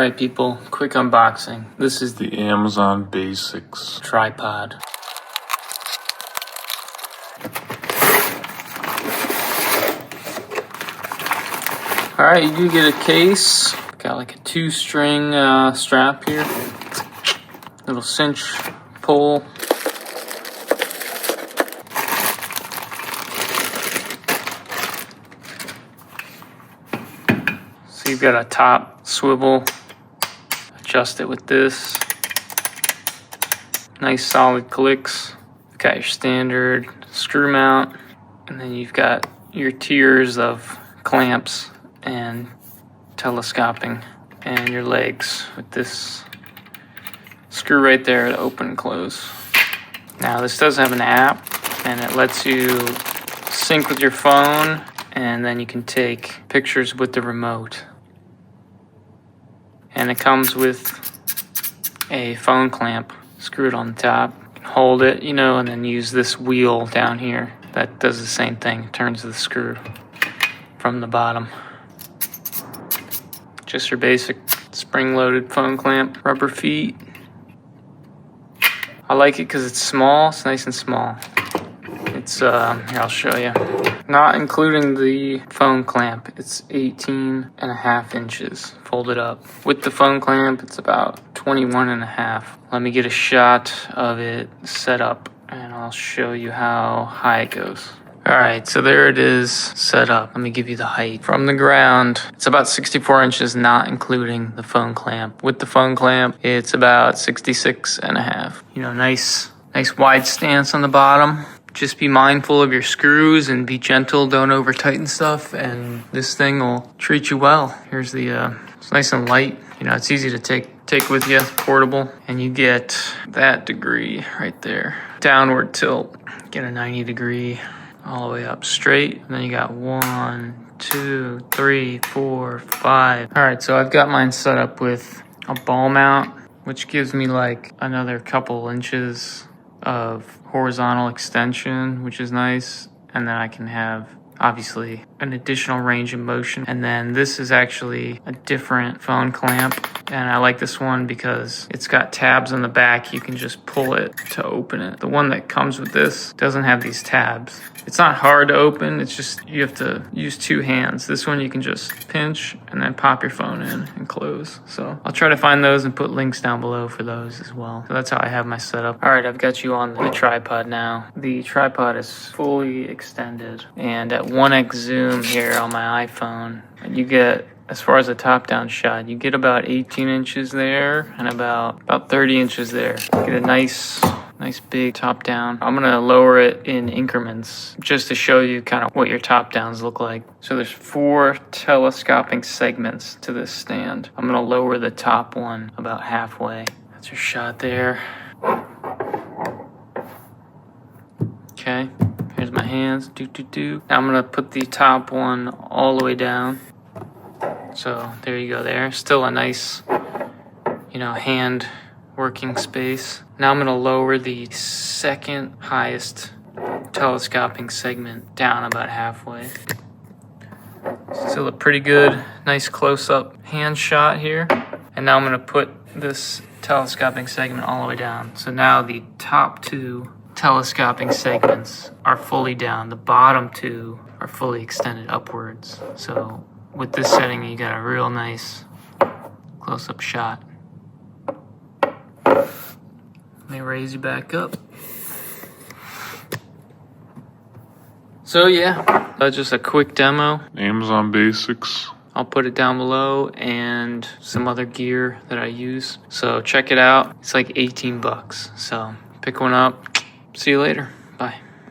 Alright people, quick unboxing. This is The Amazon Basics tripod. Alright, you do get a case. Got like a 2-string strap here. Little cinch pull. So you've got a top swivel. Adjust it with this. Nice solid clicks. Got your standard screw mount, and then you've got your tiers of clamps and telescoping, and your legs with this screw right there to open and close. Now this does have an app, and it lets you sync with your phone, and then you can take pictures with the remote. And it comes with a phone clamp screwed on the top. You can hold it, and then use this wheel down here that does the same thing. It turns the screw from the bottom. Just your basic spring-loaded phone clamp, rubber feet. I like it because it's small. It's nice and small. It's here, I'll show you. Not including the phone clamp, it's 18.5 inches folded up. With the phone clamp, it's about 21.5. Let me get a shot of it set up, and I'll show you how high it goes. Alright, so there it is set up. Let me give you the height. From the ground, it's about 64 inches, not including the phone clamp. With the phone clamp, it's about 66.5. Nice wide stance on the bottom. Just be mindful of your screws and be gentle. Don't over tighten stuff, and this thing will treat you well. Here's the, it's nice and light. It's easy to take with you, portable, and you get that degree right there. Downward tilt, get a 90 degree all the way up straight. And then you got 1, 2, 3, 4, 5. All right, so I've got mine set up with a ball mount, which gives me like another couple inches of horizontal extension, which is nice. And then I can have obviously an additional range of motion. And then this is actually a different phone clamp, and I like this one because it's got tabs on the back. You can just pull it to open it. The one that comes with this doesn't have these tabs. It's not hard to open, it's just you have to use 2 hands. This one you can just pinch and then pop your phone in and close. So I'll try to find those and put links down below for those as well. So that's how I have my setup. All right, I've got you on the tripod now. The tripod is fully extended, and at 1x zoom here on my iPhone, you get, as far as a top-down shot, you get about 18 inches there and about 30 inches there. You get a nice big top down. I'm gonna lower it in increments just to show you kind of what your top downs look like. So there's 4 telescoping segments to this stand. I'm gonna lower the top one about halfway. That's your shot there. Okay, here's my hands. Now I'm gonna put the top one all the way down. So there you go there. Still a nice, hand working space. Now I'm going to lower the second highest telescoping segment down about halfway. Still a pretty good, nice close-up hand shot here. And now I'm going to put this telescoping segment all the way down. So now the top 2 telescoping segments are fully down. The bottom 2 are fully extended upwards. So with this setting, you got a real nice close-up shot. Let me raise you back up. So yeah, just a quick demo. Amazon Basics. I'll put it down below, and some other gear that I use. So check it out. It's like $18. So pick one up. See you later. Bye.